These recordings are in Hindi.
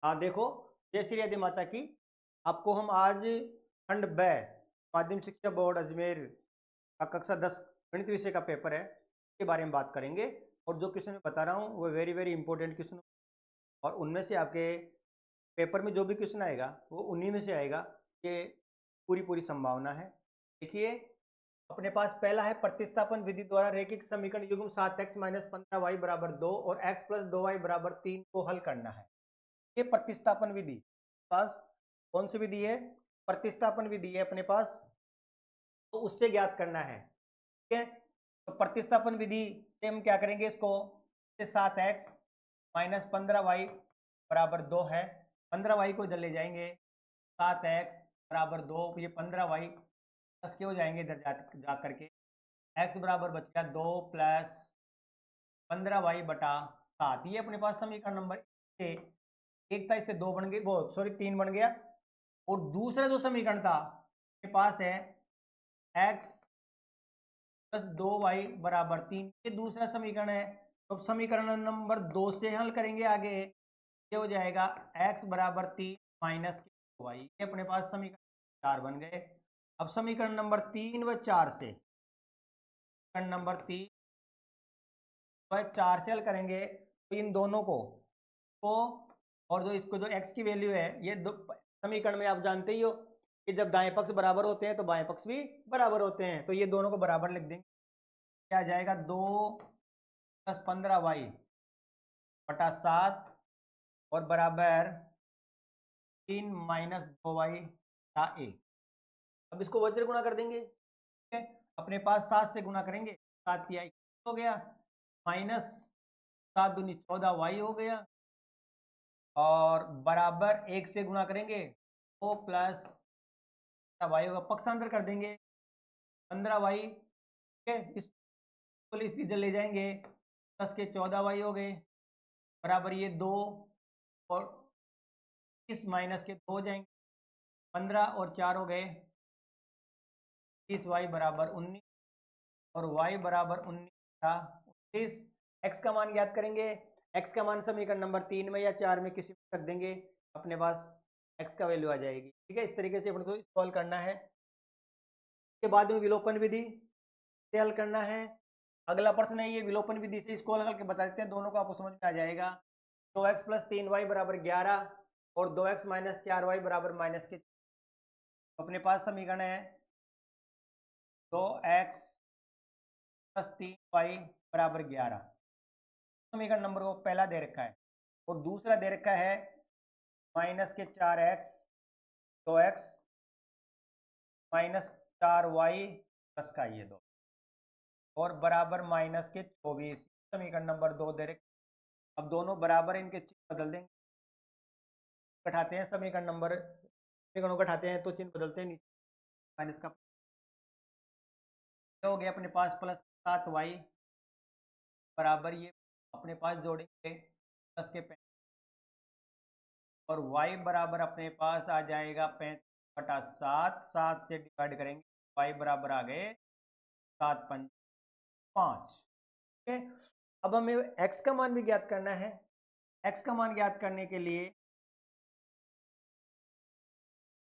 हाँ देखो, जय श्री आदि माता की। आपको हम आज खंड ब माध्यमिक शिक्षा बोर्ड अजमेर का कक्षा 10 गणित विषय का पेपर है, के बारे में बात करेंगे। और जो क्वेश्चन मैं बता रहा हूँ वो वेरी वेरी इंपॉर्टेंट क्वेश्चन, और उनमें से आपके पेपर में जो भी क्वेश्चन आएगा वो उन्हीं में से आएगा, ये पूरी पूरी संभावना है। देखिए, अपने पास पहला है प्रतिस्थापन विधि द्वारा रेखिक समीकरण युग्म 7x - 15y बराबर 2 और x + 2y बराबर 3 को हल करना है। ये प्रतिस्थापन विधि पास कौन सी विधि है? प्रतिस्थापन विधि है अपने पास, तो उससे ज्ञात करना है। ठीक है, तो प्रतिस्थापन विधि से हम क्या करेंगे, इसको 7x - 15y बराबर 2 है, 15y को इधर ले जाएंगे, 7x बराबर 2, ये 15y प्लस के हो जाएंगे इधर जा करके, x बराबर बच गया 2 + 15y बटा 7। ये अपने पास समीकरण नंबर एक था, इससे 2 बन गए, वो सॉरी 3 बन गया। और दूसरा जो समीकरण था मेरे पास है x + 2y बराबर 3, ये दूसरा समीकरण है। तो समीकरण नंबर 2 से हल करेंगे आगे, ये हो जाएगा x बराबर 3 माइनस 2y, ये अपने पास समीकरण 4 बन गए। अब समीकरण नंबर 3 व 4 से, समीकरण नंबर 3 व 4 से हल करेंगे तो इन दोनों को और जो इसको जो x की वैल्यू है, ये दो समीकरण में आप जानते ही हो कि जब दाएं पक्ष बराबर होते हैं तो बाएं पक्ष भी बराबर होते हैं, तो ये दोनों को बराबर लिख देंगे। क्या आ जाएगा 2 + 15y बटा 7 और बराबर 3 - 2y का a। अब इसको वज्र गुणा कर देंगे। ठीक है, अपने पास 7 से गुणा करेंगे, 7 की आई हो गया, माइनस 7 दूनी 14y हो गया, और बराबर 1 से गुणा करेंगे 2 + वाई होगा, पक्षांतर कर देंगे 15y। ठीक है, इसको इधर ले जाएंगे, प्लस के 14y हो गए, बराबर ये 2 और इस माइनस के 2 हो जाएंगे, 15 और 4 हो गए 30y बराबर 19, और y बराबर 19 था 19। x का मान ज्ञात करेंगे, x का मान समीकरण नंबर 3 में या 4 में किसी में रख देंगे, अपने पास x का वैल्यू आ जाएगी। ठीक है, इस तरीके से अपने को सॉल्व करना है। के बाद में विलोपन विधि से हल करना है। अगला प्रश्न है, ये विलोपन विधि से इसको हल करके बता देते हैं, दोनों को आपको समझ में आ जाएगा। 2x + 3y बराबर 11 और 2x - 4y बराबर -, के अपने पास समीकरण है 2x + 3y बराबर 11। समीकरण नंबर वो पहला दे रखा है, और दूसरा दे रखा है -के 4x 2x - 4y प्लस का ये 2 और बराबर -के 24। समीकरण नंबर 2 दे रखे, अब दोनों बराबर, इनके चिन्ह बदल देंगे, घटाते हैं समीकरणों घटाते हैं तो चिन्ह बदलते हैं, नीचे माइनस का हो गया अपने पास +7y बराबर, ये अपने पास जोड़ेंगे प्लस के 35, और y बराबर अपने पास आ जाएगा 35/7, 7 से डिवाइड करेंगे, y बराबर आ गए 7 × 5। ठीक है, अब हमें x का मान भी ज्ञात करना है। x का मान ज्ञात करने के लिए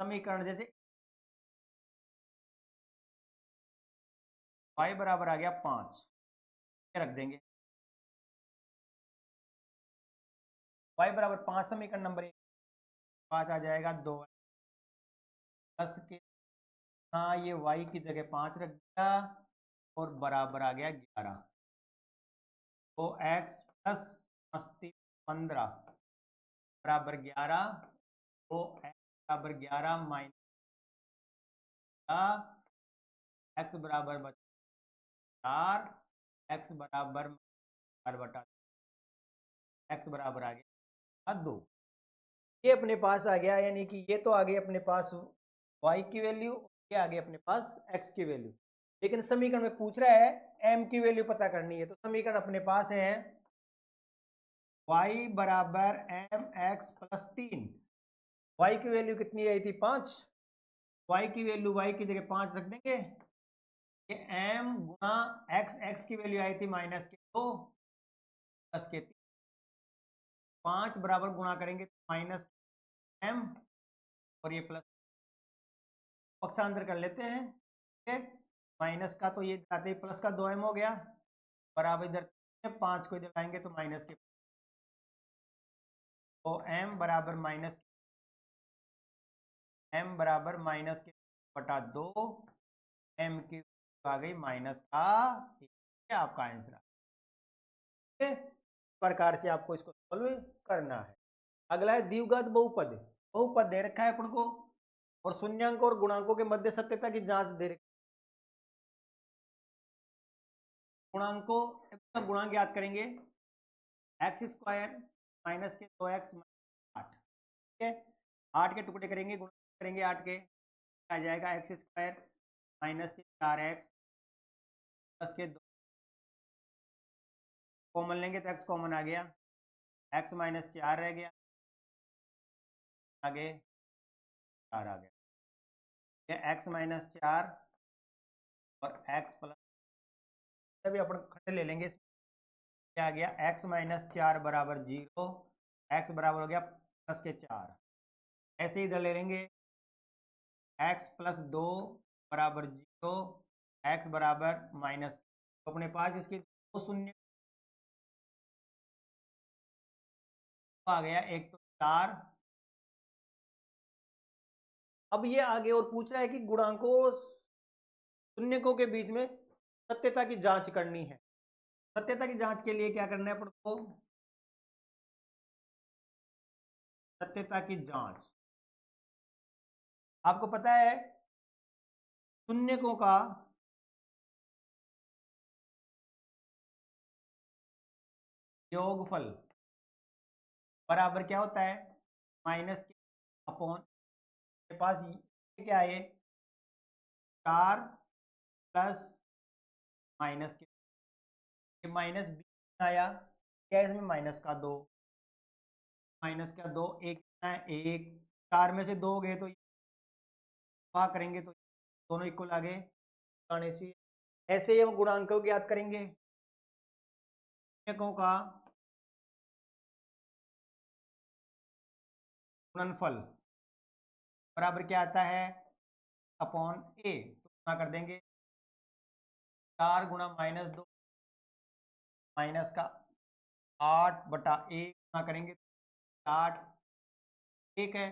समीकरण जैसे y बराबर आ गया 5, रख देंगे y बराबर 5, समीकरण नंबर 1 5 आ जाएगा 2 प्लस के, हाँ ये y की जगह 5 रख दिया, और बराबर आ गया 11, तो x + 15 बराबर 11, तो x बराबर 11 माइनस x बराबर 4, x बराबर 4/, x बराबर आ गया 2। ये अपने पास आ गया, यानी कि ये तो आ गई अपने पास y की वैल्यू, ये आ गई अपने पास x की वैल्यू। लेकिन समीकरण में पूछ रहा है m की वैल्यू पता करनी है, तो समीकरण अपने पास है y बराबर mx + 3। y की वैल्यू कितनी आई थी 5, y की वैल्यू y की जगह 5 रख देंगे, ये m गुना x, x की वैल्यू आई थी -के 2 प्लस के 3, 5 बराबर गुणा करेंगे तो माइनस m और ये प्लस, पक्षांतर कर लेते हैं, ठीक है। माइनस का तो ये आते ही प्लस का 2m हो गया, बराबर इधर 5 को इधर लाएंगे तो माइनस के, तो m बराबर माइनस के बटा 2 m की आ गई माइनस का, ये आपका आंसर है। इस प्रकार से आपको इसको सॉल्व करना है। अगला है द्विघात बहुपद। बहुपद दे रखा है अपन को और शून्यांक और गुणांकों के मध्य सत्यता की जांच दे रखी। गुणांकों का गुणांक याद करेंगे, एक्स स्क्वायर माइनस के 2x 8, ठीक है। 8 के टुकड़े करेंगे, गुणा करेंगे 8 के, आ जाएगा एक्स स्क्वायर माइनस के 4x प्लस के 2, कॉमन लेंगे तो x कॉमन आ गया, x माइनस 4 रह गया, आगे 4 आ गया, x माइनस 4 और x प्लस, तभी अपन खंड ले लेंगे, क्या आ गया, x माइनस 4 बराबर 0, x बराबर हो गया प्लस के 4। ऐसे ही इधर ले लेंगे, x प्लस 2 बराबर 0, x बराबर माइनस, तो अपने पास इसके दो शून्य आ गया, एक तो 4। अब ये आगे और पूछ रहा है कि गुणांकों शून्यकों के बीच में सत्यता की जांच करनी है। सत्यता की जांच के लिए क्या करना है अपन को, सत्यता की जांच, आपको पता है शून्यकों का योगफल बराबर क्या होता है, माइनस के अपॉन, के पास ये क्या है, 4 प्लस माइनस के, माइनस बी आया, क्या है इसमें माइनस का 2, माइनस का 2, एक है 1, 4 में से 2 गए तो करेंगे तो दोनों इक्वल आ गए, आने से ऐसे ही हम गुणांकों की याद करेंगे, शून्यकों का गुणनफल बराबर क्या आता है, अपॉन ए, तो गुणा कर देंगे, 4 गुणा माइनस 2 माइनस का 8 बटा 1 गुणा करेंगे 8, एक है,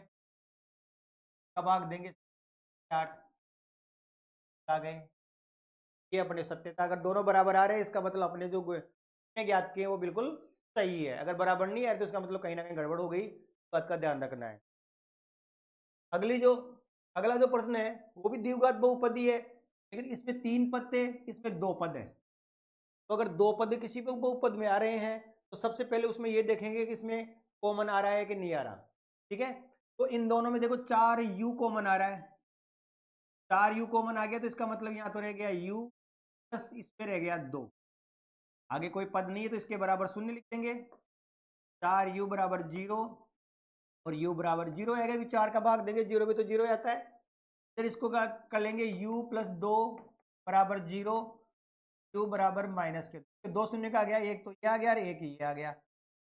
कब भाग देंगे 8 आ गए, ये अपने सत्यता, अगर दोनों बराबर आ रहे हैं इसका मतलब अपने जो ज्ञात किए वो बिल्कुल सही है, अगर बराबर नहीं है तो इसका मतलब कहीं ना कहीं गड़बड़ हो गई, तो बात का ध्यान रखना है। अगली जो अगला जो प्रश्न है वो भी द्विघात बहुपदी है, लेकिन इसमें 3 पद थे, इसमें 2 पद है। तो अगर 2 पद किसी भी बहुपद में आ रहे हैं तो सबसे पहले उसमें ये देखेंगे कि इसमें कॉमन आ रहा है कि नहीं आ रहा, ठीक है। तो इन दोनों में देखो 4u कॉमन आ रहा है, 4u कॉमन आ गया तो इसका मतलब यहाँ तो रह गया u प्लस इसमें रह गया 2, आगे कोई पद नहीं है तो इसके बराबर शून्य लिख देंगे, 4u बराबर 0 और u बराबर 0 आएगा, क्योंकि 4 का भाग देंगे 0 में तो 0 आता है। फिर इसको कर लेंगे u प्लस 2 बराबर 0, u बराबर माइनस के 2 शून्य का आ गया, एक तो ये आ गया और एक ये आ गया।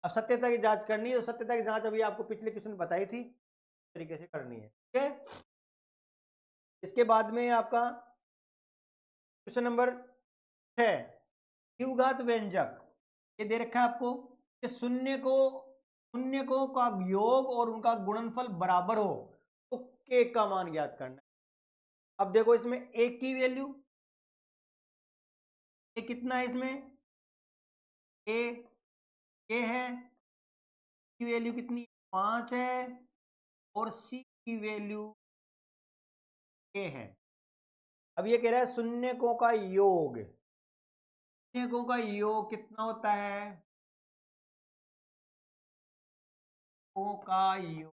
अब सत्यता की जांच करनी है, तो सत्यता की जांच अभी आपको पिछले क्वेश्चन बताई थी, तरीके से करनी है, ठीक है। इसके बाद में आपका क्वेश्चन नंबर 6, द्विघात व्यंजक, ये दे रखा है आपको कि शून्यकों का योग और उनका गुणनफल बराबर हो तो के का मान ज्ञात करना है। अब देखो इसमें एक की वैल्यू, ए कितना है इसमें, ए है, की वैल्यू कितनी, 5 है, और सी की वैल्यू ए है। अब ये कह रहा है शून्यकों का योग, शून्यकों का योग कितना होता है, शून्यकों का योग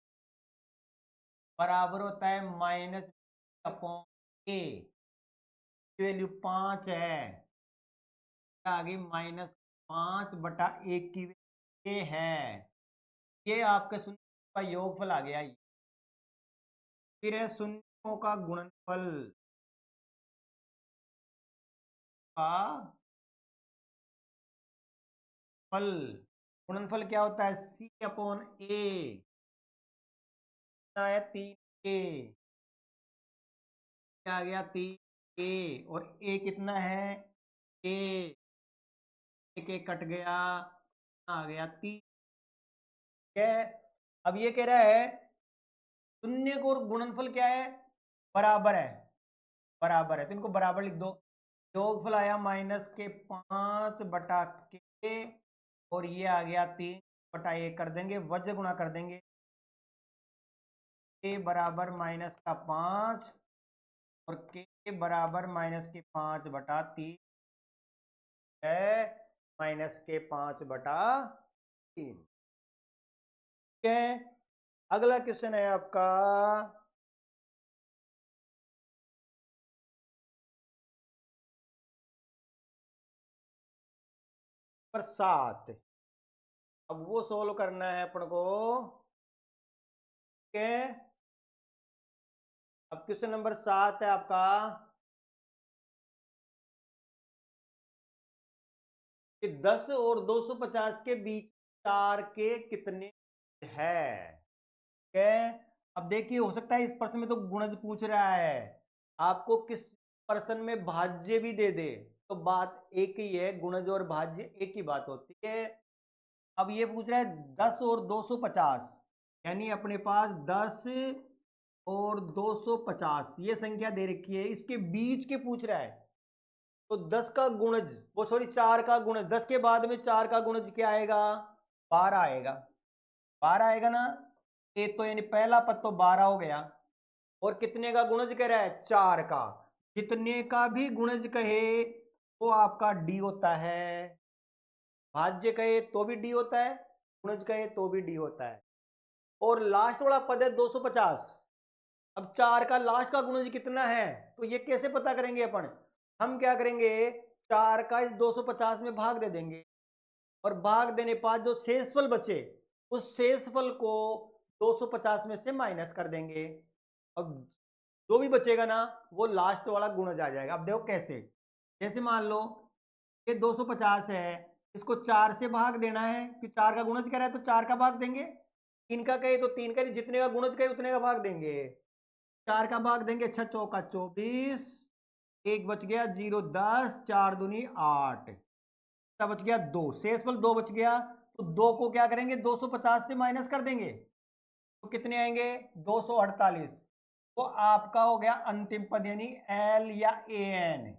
बराबर होता है माइनस अपॉन ए, वैल्यू 5 है, आ गई -5/1 की ये है, ये आपके शून्य का योगफल आ गया। फिर है शून्यों का गुणनफल का फल गुणनफल क्या होता है? सी अपॉन ए है 3a, क्या आ गया 3a, और a कितना है? a, एक एक कट गया, आ गया 3। ठीक है, अब ये कह रहा है शून्य को गुणनफल क्या है? बराबर है, बराबर है, तो इनको बराबर लिख दो। योगफल आया -5/k, और ये आ गया 3/1 कर देंगे, वज्र गुणा कर देंगे, k बराबर -5 और k बराबर -5/3 है, -5/3। ठीक है, अगला क्वेश्चन है आपका नंबर 7। अब वो सोल्व करना है अपन को। ठीक है, अब क्वेश्चन नंबर 7 है आपका कि 10 और 250 के बीच 4 के कितने है? ठीक है, अब देखिए हो सकता है इस प्रश्न में तो गुणज पूछ रहा है, आपको किस प्रश्न में भाज्य भी दे दे तो बात एक ही है, गुणज और भाज्य एक ही बात होती है। अब ये पूछ रहा है 10 और 250, यानी अपने पास 10 और 250 ये संख्या दे रखी है, इसके बीच के पूछ रहा है, तो 10 का गुणज, वो सॉरी 4 का गुणज, 10 के बाद में 4 का गुणज क्या आएगा? 12 आएगा, 12 आएगा ना। एक तो यानी पहला पद तो 12 हो गया, और कितने का गुणज कह रहा है? 4 का। जितने का भी गुणज कहे वो आपका डी होता है, भाज्य कहे तो भी डी होता है, गुणज कहे तो भी डी होता है। और लास्ट वाला पद है 250। अब 4 का लास्ट का गुणज कितना है, तो ये कैसे पता करेंगे अपन? हम क्या करेंगे, 4 का इस 250 में भाग दे देंगे, और भाग देने बाद जो शेषफल बचे उस शेषफल को 250 में से माइनस कर देंगे, अब जो भी बचेगा ना वो लास्ट वाला गुणज आ जाएगा। अब देखो कैसे, जैसे मान लो ये 250 है, इसको 4 से भाग देना है कि 4 का गुणज क्या है, तो 4 का भाग देंगे, 3 का कहे तो 3 का, जितने का गुणज कहे उतने का भाग देंगे, 4 का भाग देंगे, 6 चौका 24, एक बच गया 0 10, 4 दूनी 8, बच गया 2, शेषफल 2 बच गया, तो 2 को क्या करेंगे 250 से माइनस कर देंगे, तो कितने आएंगे 248। तो आपका हो गया अंतिम पद, यानी एल या ए एन,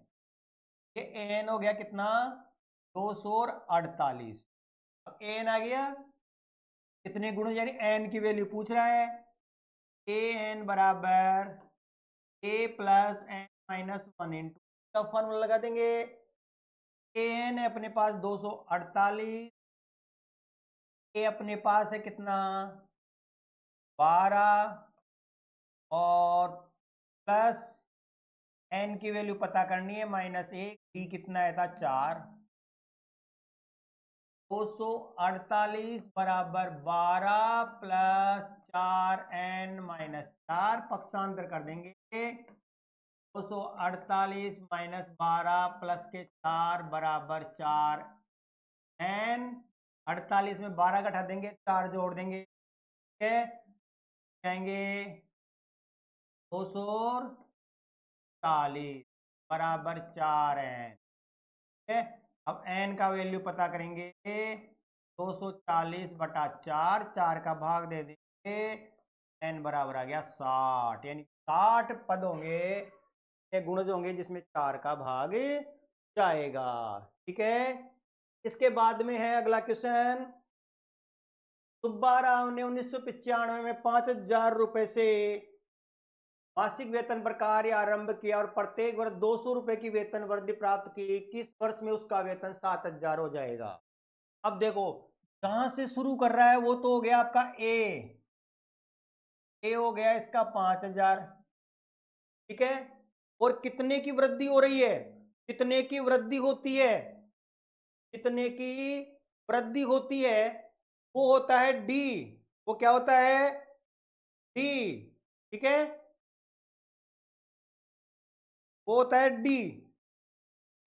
ये एन हो गया कितना 248। अब एन आ गया कितने गुण, यानी एन की वैल्यू पूछ रहा है, ए एन बराबर ए प्लस एन माइनस 1 इंटू का फॉर्मूला लगा देंगे, ए एन है अपने पास 248, ए अपने पास है कितना 12, और प्लस एन की वैल्यू पता करनी है -1, बी कितना है था 4, 248 बराबर 12 प्लस 4n-4, पक्षांतर कर देंगे, 248 -12 प्लस के 4 बराबर 4n, 48 में 12 घटा देंगे, 4 जोड़ देंगे, ठीक है, जाएंगे 240 बराबर 4n। ठीक है, अब n का वैल्यू पता करेंगे, 240/4, 4 का भाग दे देंगे, n बराबर आ गया 60, यानी 60 पद होंगे, गुणज होंगे जिसमें 4 का भाग जाएगा। ठीक है, इसके बाद में है अगला क्वेश्चन, सुब्बा राव ने 1995 में 5,000 रुपए से मासिक वेतन पर कार्य आरंभ किया और प्रत्येक वर्ष 200 रुपए की वेतन वृद्धि प्राप्त की, किस वर्ष में उसका वेतन 7,000 हो जाएगा? अब देखो जहां से शुरू कर रहा है वो तो हो गया आपका ए हो गया इसका 5,000, ठीक है, और कितने की वृद्धि हो रही है, कितने की वृद्धि होती है, कितने की वृद्धि होती है, वो होता है डी, वो क्या होता है डी, ठीक है, वो होता है डी,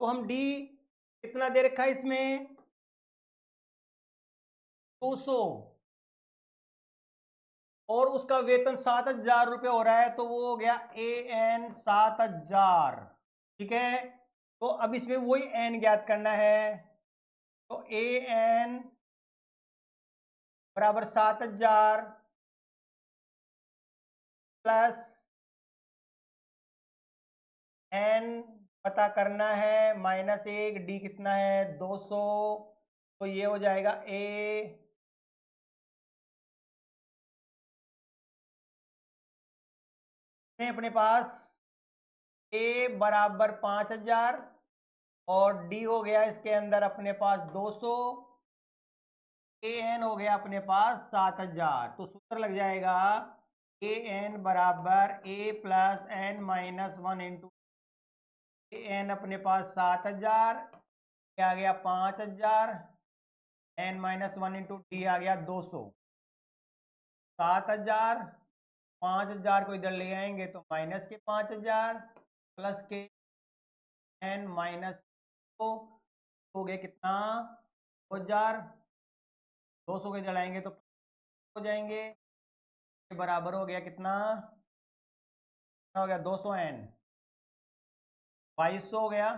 तो हम डी कितना दे रखा है इसमें 200 और उसका वेतन 7,000 रुपये हो रहा है, तो वो हो गया AN 7,000। ठीक है, तो अब इसमें वही एन ज्ञात करना है। तो AN बराबर 7,000 प्लस एन पता करना है -1, डी कितना है 200, तो ये हो जाएगा ए में अपने पास ए बराबर 5,000 और डी हो गया इसके अंदर अपने पास 200, एन हो गया अपने पास 7,000। तो सूत्र लग जाएगा एन बराबर ए प्लस एन -1 इंटू एन अपने पास 7,000, आ गया 5,000, एन -1 इंटू डी आ गया 200। 7,000 5,000 को इधर ले आएंगे तो माइनस के 5,000 प्लस के एन माइनस हो गए कितना 2,000, 200 के जलाएंगे तो हो जाएंगे, बराबर हो गया कितना हो गया 200 एन 2200 हो गया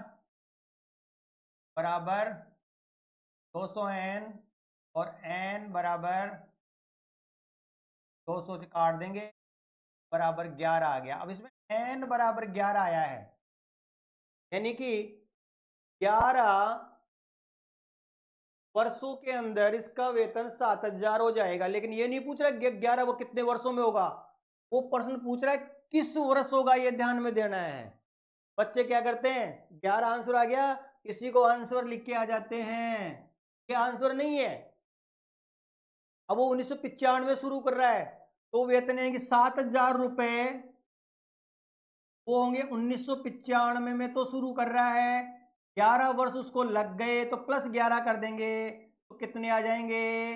बराबर 200 एन और एन बराबर 200 से काट देंगे बराबर 11 आ गया। अब इसमें एन बराबर 11 आया है, यानी कि 11 वर्षों के अंदर इसका वेतन 7,000 हो जाएगा। लेकिन ये नहीं पूछ रहा 11 वो कितने वर्षों में होगा, वो प्रश्न पूछ रहा है किस वर्ष होगा, ये ध्यान में देना है। बच्चे क्या करते हैं 11 आंसर आ गया किसी को आंसर लिख के आ जाते हैं, ये आंसर नहीं है। अब वो 1995 में शुरू कर रहा है तो वेतन है कि 7,000 रुपए वो होंगे 1995 में तो शुरू कर रहा है, 11 वर्ष उसको लग गए तो प्लस 11 कर देंगे तो कितने आ जाएंगे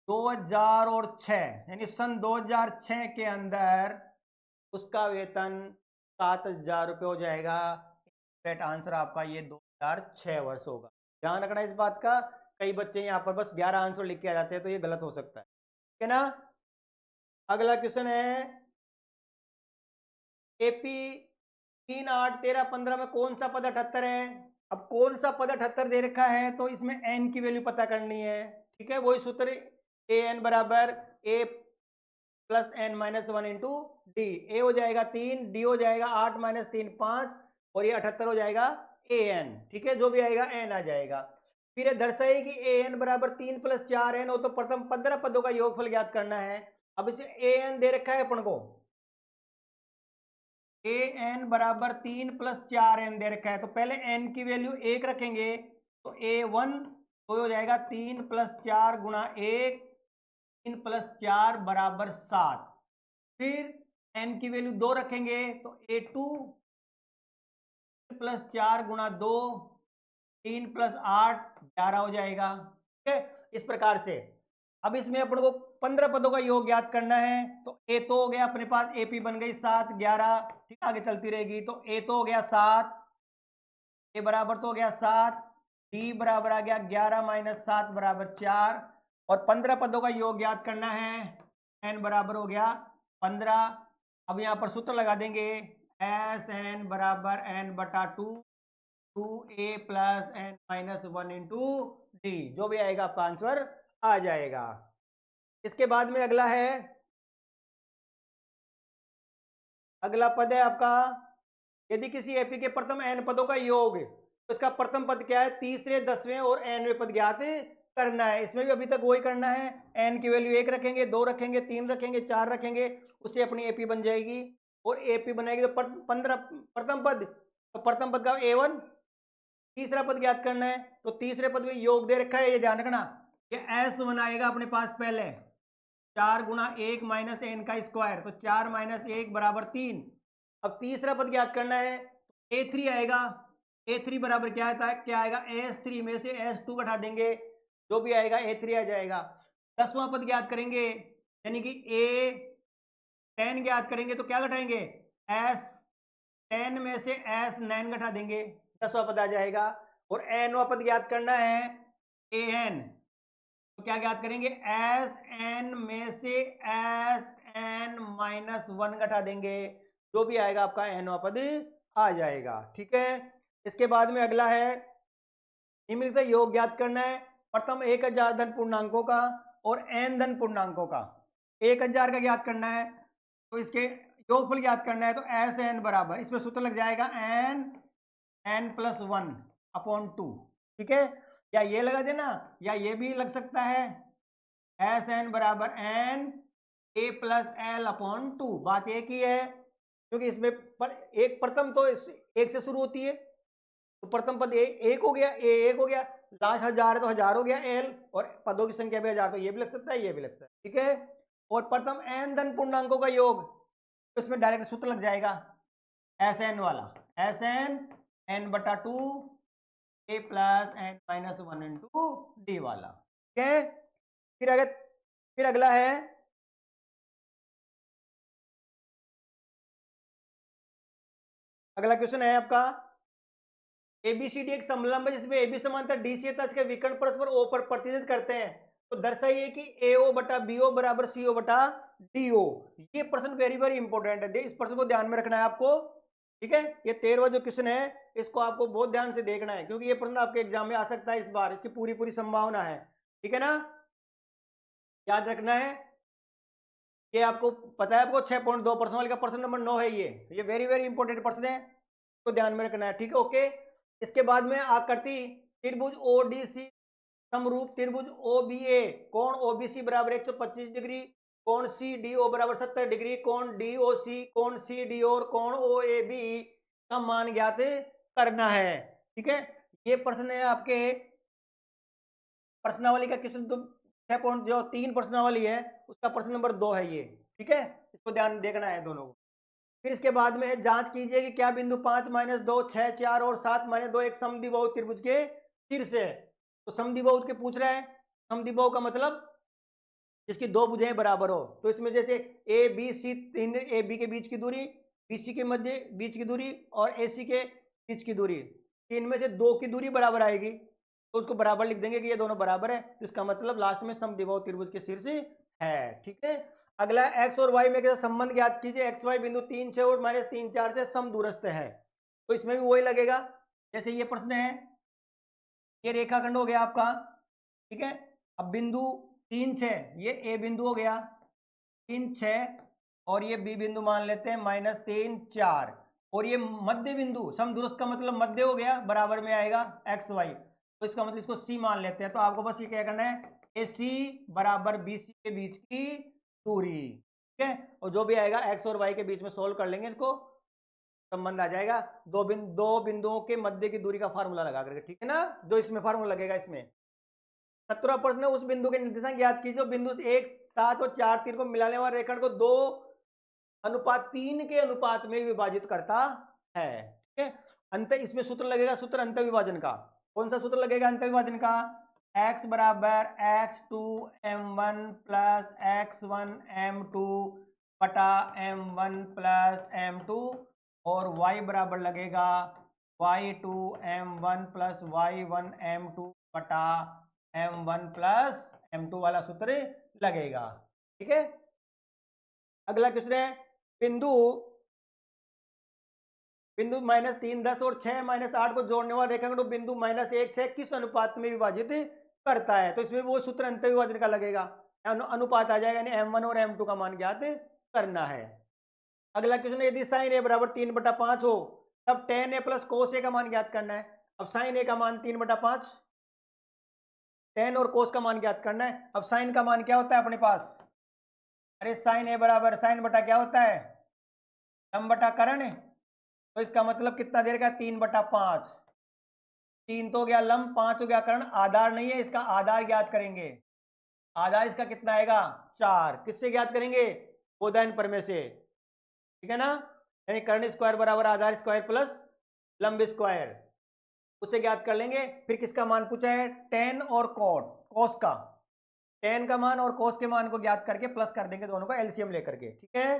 2006, यानी सन 2006 के अंदर उसका वेतन 7,000 रुपये हो जाएगा। करेक्ट आंसर आपका ये 2006 वर्ष होगा। ध्यान रखना इस बात का, कई बच्चे यहाँ पर बस 11 आंसर लिख के आ जाते हैं तो ये गलत हो सकता है। ठीक है ना। अगला क्वेश्चन है एपी 3, 8, 13, 15 में कौन सा पद 78 है। अब कौन सा पद 78 दे रखा है तो इसमें एन की वैल्यू पता करनी है। ठीक है, वही सूत्र ए एन बराबर ए प्लस एन -1 इंटू डी। ए हो जाएगा 3, डी हो जाएगा 8 - 3 5 और ये 78 हो जाएगा ए एन। ठीक है, जो भी आएगा एन आ जाएगा। फिर दर्शाइए कि ए एन बराबर 3 + 4 एन हो तो प्रथम 15 पदों का योगफल ज्ञात करना है। अब इसे ए एन दे रखा है अपन को, ए एन बराबर 3 + 4 एन दे रखा है तो पहले एन की वैल्यू 1 रखेंगे तो A1 तो हो जाएगा 3 + 4 गुणा 1, 3 + 4 बराबर 7। फिर एन की वैल्यू 2 रखेंगे तो A2 + 4 गुणा 2, 3 + 8 11 हो जाएगा। ठीक है, इस प्रकार से अब इसमें अपन को 15 पदों का योग ज्ञात करना है तो ए तो हो गया अपने पास एपी बन गई 7 11। ठीक, आगे चलती रहेगी तो ए तो हो गया 7, ए बराबर तो हो गया 7, डी बराबर आ गया 11 - 7 बराबर 4 और 15 पदों का योग ज्ञात करना है, एन बराबर हो गया 15। अब यहाँ पर सूत्र लगा देंगे एस एन बराबर एन बटा 2, 2a + n - 1 इंटू डी, जो भी आएगा आपका आंसर आ जाएगा। इसके बाद में अगला है, अगला पद है आपका यदि किसी एपी के प्रथम एन पदों का योग तो इसका प्रथम पद क्या है, तीसरे 10वें और nवें पद ज्ञात करना है। इसमें भी अभी तक वही करना है, एन की वैल्यू 1 रखेंगे 2 रखेंगे 3 रखेंगे 4 रखेंगे, उससे अपनी एपी बन जाएगी और एपी बनाएगी तो 15 प्रथम पद, तो प्रथम पद का A1, तीसरा पद ज्ञात करना है तो तीसरे पद में योग दे रखा है, ये ध्यान रखना ये S1 आएगा अपने पास पहले 4 गुणा 1 - n का स्क्वायर तो 4 - 1 बराबर 3। अब तीसरा पद ज्ञात करना है तो A3 आएगा, A3 बराबर क्या आता है, क्या आएगा S3 में से S2 घटा देंगे, जो भी आएगा A3 आ जाएगा। 10वां पद ज्ञात करेंगे यानी कि A10 ज्ञात करेंगे तो क्या घटाएंगे S10 में से S9 घटा देंगे, 10वां पद आ जाएगा। और nवां पद ज्ञात करना है AN तो क्या ज्ञात करेंगे, एस एन में से एस एन माइनस 1 घटा देंगे, जो भी आएगा आपका एनवा पद आ जाएगा। ठीक है, इसके बाद में अगला है निम्नलिखित योग ज्ञात करना है। प्रथम 1000 धन पूर्णांकों का और n धन पूर्णांकों का। 1000 का ज्ञात करना है तो इसके योगफल ज्ञात करना है, तो एस एन बराबर, इसमें सूत्र लग जाएगा एन एन प्लस 1 अपॉन 2। ठीक है, या ये लगा देना या ये भी लग सकता है, एस एन बराबर N A plus L upon 2। बात एक ही है, क्योंकि इसमें पर एक प्रथम तो एक से शुरू होती है, तो प्रथम पद एक हो गया, ए एक हो गया, लास्ट 1000 है तो 1000 हो गया एल, और पदों की संख्या भी 1000, तो ये भी लग सकता है, ये भी लग सकता है। ठीक है, और प्रथम एन धन पूर्णांकों का योग, तो इसमें डायरेक्ट सूत्र लग जाएगा एस एन वाला, एस एन एन बटा 2 a plus n minus 1 into d वाला। ठीक है, फिर अगला है अगला क्वेश्चन है आपका, एबीसीडी एक समलंब है जिसमें एबी समांतर डीसी है, इसके विकर्ण परस्पर ओ पर प्रतिनिधित्व करते हैं, तो दर्शाइए कि एओ बटा बीओ बराबर सीओ बटा डीओ। ये प्रश्न वेरी वेरी इंपॉर्टेंट है, इस प्रश्न को ध्यान में रखना है आपको। ठीक है, ये 13वां जो क्वेश्चन है इसको आपको बहुत ध्यान से देखना है, क्योंकि ये प्रश्न आपके एग्जाम में आ सकता है इस बार, इसकी पूरी पूरी संभावना है। ठीक है ना, याद रखना है। ये आपको पता है, आपको 6.2 प्रश्न वाले का प्रश्न नंबर 9 है ये वेरी वेरी इंपॉर्टेंट प्रश्न है, तो ध्यान में रखना है। ठीक है, ओके। इसके बाद में आकृति त्रिभुज ओडीसी समरूप त्रिभुज ओबीए, कोण ओबीसी बराबर 125 डिग्री, कोण सीडीओ बराबर 70 डिग्री, कोण डीओसी, कोण सीडीओ और कोण ओएबी का मान ज्ञात करना है। ठीक है, ये प्रश्न है आपके प्रश्नावली का क्वेश्चन, तो 6 जो 3 प्रश्नावली है उसका प्रश्न नंबर 2 है ये। ठीक है, इसको ध्यान देखना है दोनों को। फिर इसके बाद में है जांच कीजिए कि क्या बिंदु 5 - 2 6 4 और 7 - 2 एक समद्विबाहु त्रिभुज के शीर्ष है। तो समद्विबाहु के पूछ रहा है, समद्विबाहु का मतलब जिसकी दो भुजाएं बराबर हो, तो इसमें जैसे ए बी सी, तीन ए बी के बीच की दूरी, बी सी के मध्य बीच की दूरी और ए सी के बीच की दूरी, इनमें से दो की दूरी बराबर आएगी, तो उसको बराबर लिख देंगे कि ये दोनों बराबर है, तो इसका मतलब लास्ट में समद्विबाहु त्रिभुज के शीर्ष है। ठीक है, अगला एक्स और वाई में कैसा संबंध ज्ञात कीजिए। एक्स वाई बिंदु 3 6 और -3 4 से समदूरस्थ है, तो इसमें भी वही लगेगा जैसे ये प्रश्न है। ये रेखाखंड हो गया आपका। ठीक है, अब बिंदु 3 6 ये ए बिंदु हो गया, 3 6 और ये बी बिंदु मान लेते हैं -3 4, और ये मध्य बिंदु समदूरस्थ का मतलब मध्य हो गया, बराबर में आएगा एक्स वाई, तो इसका मतलब इसको सी मान लेते हैं। तो आपको बस ये क्या करना है, ए सी बराबर बी सी के बीच की दूरी। ठीक है, और जो भी आएगा एक्स और वाई के बीच में सोल्व कर लेंगे, इसको संबंध आ जाएगा दो बिंदुओं के मध्य की दूरी का फार्मूला लगा करके। ठीक है ना, जो इसमें फार्मूला लगेगा इसमें। 17वां प्रश्न, उस बिंदु के निर्देशांक ज्ञात कीजिए, बिंदु 1 7 और 4 3 को मिलाने वाले रेखाखंड को 2:3 के अनुपात में विभाजित करता है। ठीक है, अंत इसमें सूत्र लगेगा, सूत्र अंत विभाजन का। कौन सा सूत्र लगेगा अंत विभाजन का, x बराबर x2 m1 plus x1 m2 बटा m1 प्लस m2, और y बराबर लगेगा y2 m1 plus y1 m2 बटा m1 प्लस m2 वाला सूत्र लगेगा। ठीक है, अगला क्वेश्चन है, बिंदु -3 10 और 6 -8 को जोड़ने वाला रेखाखंड बिंदु -1 6 किस अनुपात में विभाजित करता है। तो इसमें वो सूत्र अंत विभाजन का लगेगा, अनुपात आ जाएगा, यानी m1 और m2 का मान ज्ञात करना है। अगला क्वेश्चन, यदि साइन ए बराबर 3/5 हो तब tan a प्लस कोस ए का मान ज्ञात करना है। अब साइन ए का मान 3/5, tan और कोस का मान ज्ञात करना है। अब साइन का मान क्या होता है अपने पास, अरे साइन ए बराबर साइन बटा क्या होता है, लंब बटा कर्ण, तो इसका मतलब कितना दे रखा है 3/5, 3 तो हो गया लंब, 5 हो गया कर्ण, आधार नहीं है, इसका आधार ज्ञात करेंगे। आधार इसका कितना आएगा 4, किससे ज्ञात करेंगे, बोधायन प्रमेय से। ठीक है ना, यानी कर्ण स्क्वायर बराबर आधार स्क्वायर प्लस लंब स्क्वायर, उससे ज्ञात कर लेंगे। फिर किसका मान पूछा है, टेन और कॉट, कॉस का, टेन का मान और कॉस के मान को ज्ञात करके प्लस कर देंगे दोनों का एलसीएम लेकर के। ठीक है,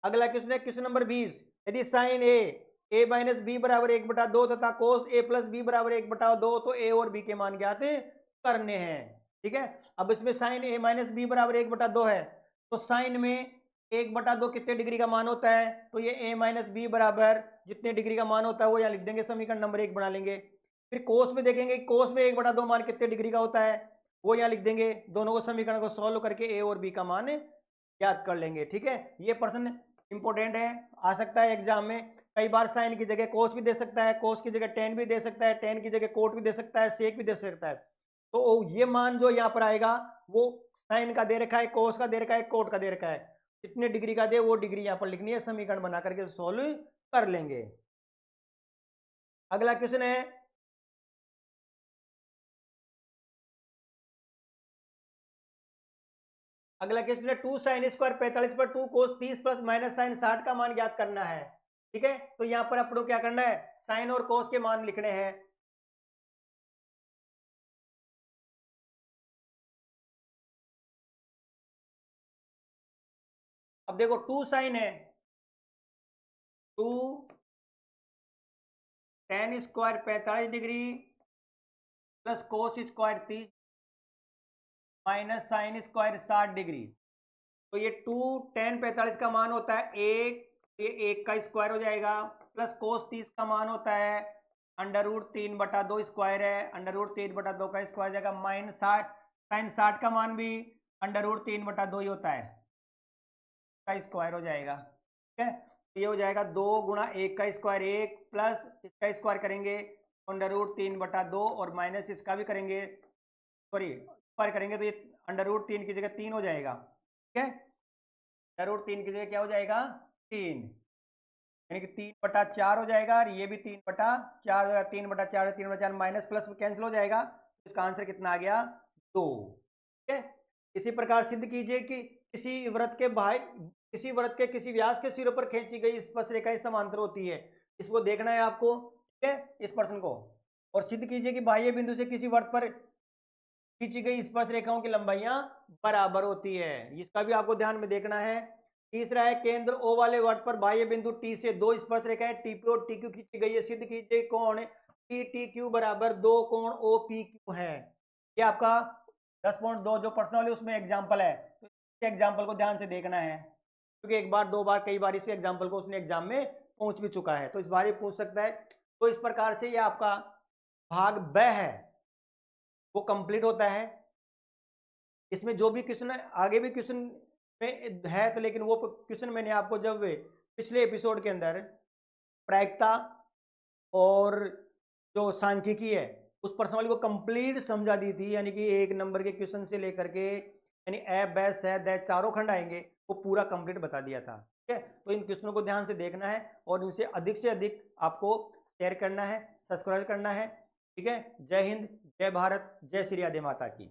अगला क्वेश्चन है क्वेश्चन नंबर 20, यदि साइन ए माइनस बी बराबर 1/2 तथा कोस ए प्लस बी बराबर 1/2, तो ए और बी के मान ज्ञात करने हैं। ठीक है। अब इसमें साइन ए माइनस बी बराबर 1/2 है, तो साइन में 1/2 कितने डिग्री का मान होता है, तो ये ए माइनस बी बराबर जितने डिग्री का मान होता है वो यहाँ लिख देंगे, समीकरण नंबर 1 बना लेंगे। फिर कोस में देखेंगे, कोस में 1/2 मान कितने डिग्री का होता है वो यहाँ लिख देंगे, दोनों को समीकरण को सॉल्व करके ए और बी का मान याद कर लेंगे। ठीक है, ये प्रश्न इंपॉर्टेंट है, आ सकता है एग्जाम में। कई बार साइन की जगह कोस भी दे सकता है, कोस की जगह टेन भी दे सकता है, टेन की जगह कोट भी दे सकता है, सेक भी दे सकता है। तो ये मान जो यहाँ पर आएगा वो साइन का दे रखा है, कोस का दे रखा है, कोट का दे रखा है, जितने डिग्री का दे वो डिग्री यहाँ पर लिखनी है, समीकरण बना करके सोल्व कर लेंगे। अगला क्वेश्चन है, अगला क्वेश्चन है 2 साइन स्क्वायर 45 पर 2 कोस 30 प्लस माइनस साइन 60 का मान ज्ञात करना है। ठीक है, तो यहाँ पर आपको क्या करना है, साइन और कोस के मान लिखने हैं। अब देखो 2 साइन है, 2 tan square 45 degree plus cos square 30 minus sine square 60 degree. तो ये 2 tan 45 का मान होता है 1, ये 1 का स्क्वायर हो जाएगा, प्लस कोस 30 का मान होता है √3/2 स्क्वायर है, √3/2 का स्क्वायर जाएगा, माइनस 60 साइन 60 का मान भी √3/2 ही होता है, का स्क्वायर हो जाएगा। ठीक है, तो ये हो जाएगा 2 गुणा 1 का स्क्वायर 1 प्लस इसका स्क्वायर करेंगे √3/2 और माइनस इसका भी करेंगे, सॉरी स्क्वायर करेंगे तो ये √3 की जगह 3 हो जाएगा। ठीक है, √3 की जगह क्या हो जाएगा 3, यानी कि 3/4 हो जाएगा, और ये भी 3/4 हो जाएगा, 3/4 3/4 माइनस प्लस कैंसिल हो जाएगा, तो इसका आंसर कितना आ गया 2। ठीक है, इसी प्रकार सिद्ध कीजिए कि किसी वृत्त के किसी व्यास के सिरों पर खींची गई स्पर्शरेखाएं समांतर होती है। इसको देखना है आपको, ठीक है, इस प्रश्न को, और सिद्ध कीजिए कि बाह्य बिंदु से किसी वृत्त पर खींची गई स्पर्श रेखाओं की लंबाइयां बराबर होती है, इसका भी आपको ध्यान में देखना है। तीसरा है, केंद्र ओ वाले वृत्त पर बाह्य बिंदु टी से 2 स्पर्श रेखाएं टीपी और टीक्यू खींची गई है, सिद्ध कीजिए कोण टी टी क्यू बराबर 2 कोण ओ पी क्यू है। ये आपका 10.2 जो प्रश्न वाले उसमें एग्जाम्पल है, तो इस एग्जाम्पल को ध्यान से देखना है, क्योंकि एक बार दो बार कई बार इस एग्जाम्पल को उसने एग्जाम में पहुंच भी चुका है, तो इस बार ही पूछ सकता है। तो इस प्रकार से ये आपका भाग ब है वो कंप्लीट होता है। इसमें जो भी क्वेश्चन आगे भी क्वेश्चन में है, तो लेकिन वो क्वेश्चन मैंने आपको जब पिछले एपिसोड के अंदर प्रायिकता और जो सांख्यिकी है उस प्रश्नावली को कंप्लीट समझा दी थी, यानी कि 1 नंबर के क्वेश्चन से लेकर के यानी ए बै से दै चारों खंड आएंगे, वो पूरा कंप्लीट बता दिया था। ठीक है, तो इन क्वेश्चनों को ध्यान से देखना है और इनसे अधिक आपको शेयर करना है, सब्सक्राइब करना है। ठीक है, जय हिंद, जय भारत, जय श्री राधे माता की।